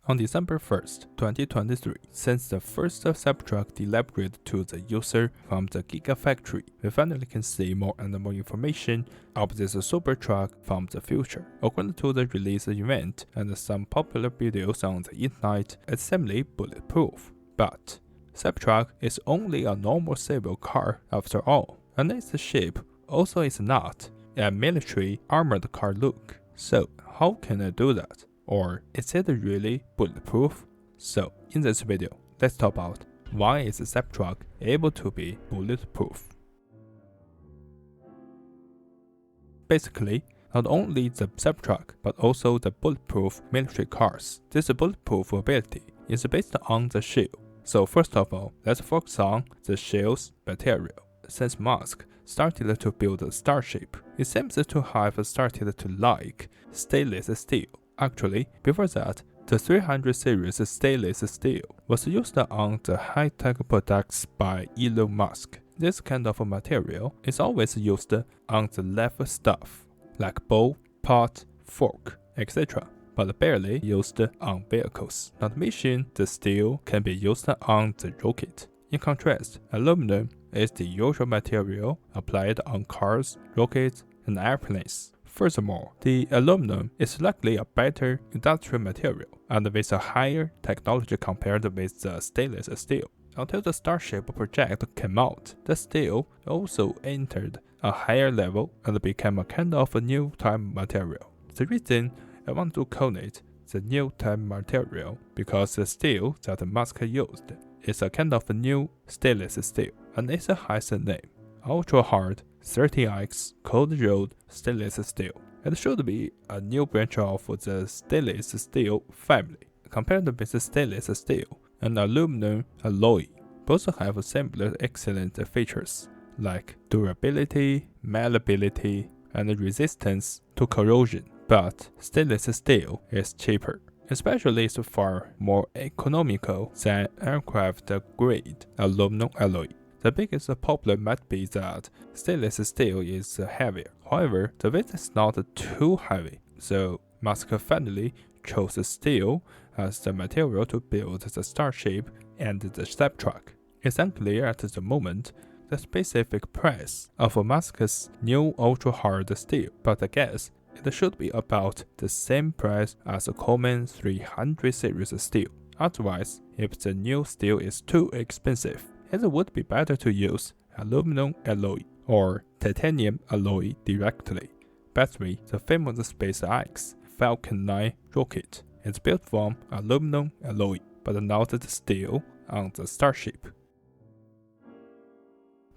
On December 1st, 2023, since the first Cybertruck delivered to the user from the Gigafactory, we finally can see more and more information of this Cybertruck from the future. According to the release event and some popular videos on the internet, it's simply bulletproof. But Cybertruck is only a normal civil car after all, and its shape also is not a military armored car look. So how can I do that? Or is it really bulletproof? So in this video, let's talk about why is the Cybertruck able to be bulletproof. Basically, not only the Cybertruck but also the bulletproof military cars. This bulletproof ability is based on the shield. So first of all, let's focus on the shield's material. Since Musk started to build a Starship, it seems to have started to like stainless steel. Actually, before that, the 300 series stainless steel was used on the high-tech products by Elon Musk. This kind of material is always used on the left stuff, like bowl, pot, fork, etc., but barely used on vehicles. Not to mention, the steel can be used on the rocket. In contrast, aluminum is the usual material applied on cars, rockets, and airplanes. Furthermore, the aluminum is likely a better industrial material and with a higher technology compared with the stainless steel. Until the Starship project came out, the steel also entered a higher level and became a kind of a new time material. The reason I want to call it the new time material because the steel that Musk used is a kind of a new stainless steel, and it has a name: ultra hard 30x cold rolled stainless steel. It should be a new branch of the stainless steel family. Compared with stainless steel and aluminum alloy, both have similar excellent features like durability, malleability, and resistance to corrosion. But stainless steel is cheaper. Especially it's far more economical than aircraft-grade aluminum alloy. The biggest problem might be that stainless steel is heavier. However, the weight is not too heavy, so Musk finally chose steel as the material to build the Starship and the Cybertruck. It's unclear at the moment the specific price of Musk's new ultra-hard steel, but I guess it should be about the same price as a common 300 series steel. Otherwise, if the new steel is too expensive, it would be better to use aluminum alloy or titanium alloy directly. By the way, the famous SpaceX Falcon 9 rocket is built from aluminum alloy, but not the steel on the Starship.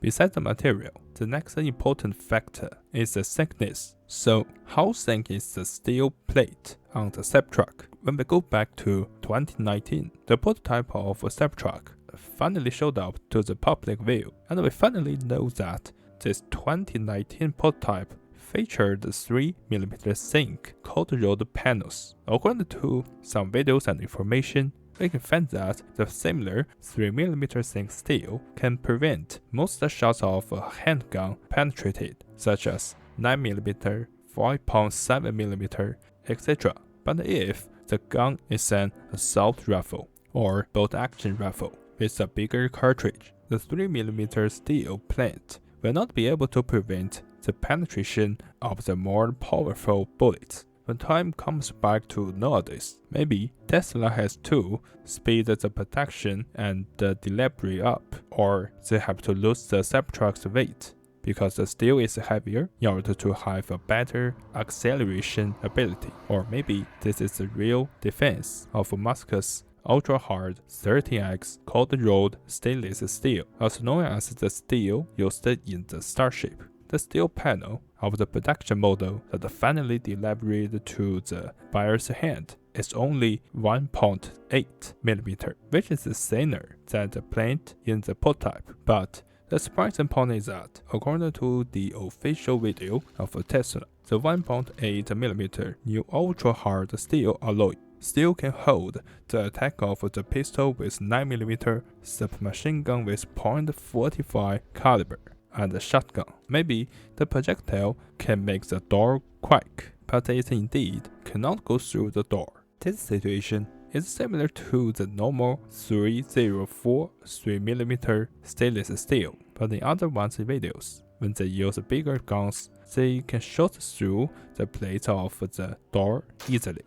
Besides the material, the next important factor is the thickness. So, how thick is the steel plate on the Cybertruck? When we go back to 2019, the prototype of Cybertruck finally showed up to the public view, and we finally know that this 2019 prototype featured 3mm thick cold-rolled panels. According to some videos and information, we can find that the similar 3mm thick steel can prevent most shots of a handgun penetrated, such as 9mm, 5.7mm, etc. But if the gun is an assault rifle or bolt-action rifle with a bigger cartridge, the 3mm steel plate will not be able to prevent the penetration of the more powerful bullets. When time comes back to nowadays, maybe Tesla has to speed the production and the delivery up, or they have to lose the Cybertruck's weight because the steel is heavier in order to have a better acceleration ability. Or maybe this is the real defense of Musk's ultra-hard 30x cold-rolled stainless steel, also known as the steel used in the Starship. The steel panel of the production model that finally delivered to the buyer's hand is only 1.8mm, which is thinner than the plate in the prototype. But the surprising point is that, according to the official video of Tesla, the 1.8mm new ultra-hard steel alloy still can hold the attack of the pistol with 9mm, submachine gun with .45 caliber, and the shotgun. Maybe the projectile can make the door quake, but it indeed cannot go through the door. This situation is similar to the normal 304 3mm stainless steel, but in other one's videos, when they use bigger guns, they can shoot through the plates of the door easily.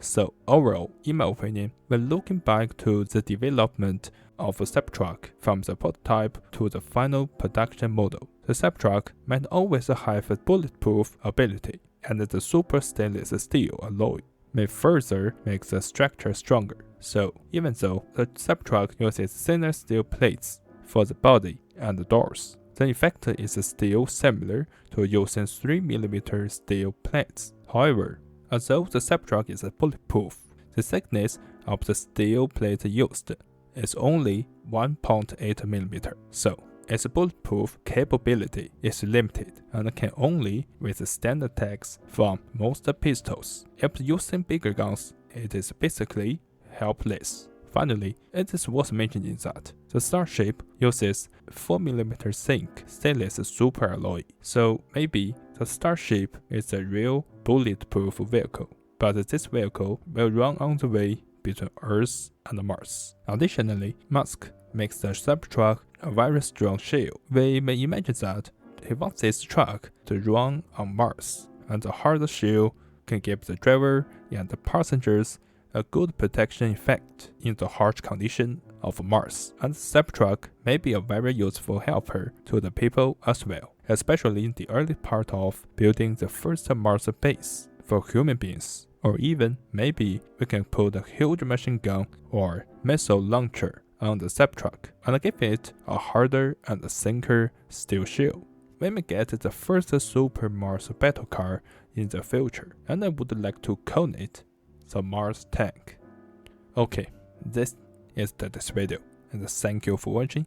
So overall, in my opinion, when looking back to the development of a Cybertruck from the prototype to the final production model, the Cybertruck might always have a bulletproof ability, and the super stainless steel alloy may further make the structure stronger. So even though the Cybertruck uses thinner steel plates for the body and the doors, the effect is still similar to using 3mm steel plates. However, although the Cybertruck is bulletproof, the thickness of the steel plate used is only 1.8mm, so its bulletproof capability is limited and can only withstand attacks from most pistols. If using bigger guns, it is basically helpless. Finally, it is worth mentioning that the Starship uses 4mm zinc stainless super alloy, so maybe the Starship is a real bulletproof vehicle, but this vehicle will run on the way between Earth and Mars. Additionally, Musk makes the Cybertruck a very strong shield. We may imagine that he wants this truck to run on Mars, and the hard shield can give the driver and the passengers a good protection effect in the harsh condition of Mars, and the Cybertruck may be a very useful helper to the people as well, especially in the early part of building the first Mars base for human beings. Or even maybe we can put a huge machine gun or missile launcher on the Cybertruck and give it a harder and thinner steel shield. We may get the first Super Mars battle car in the future, and I would like to call it the Mars Tank. Okay, this is this video, and thank you for watching.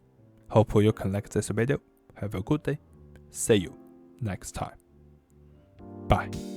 Hope you can like this video. Have a good day. See you next time. Bye.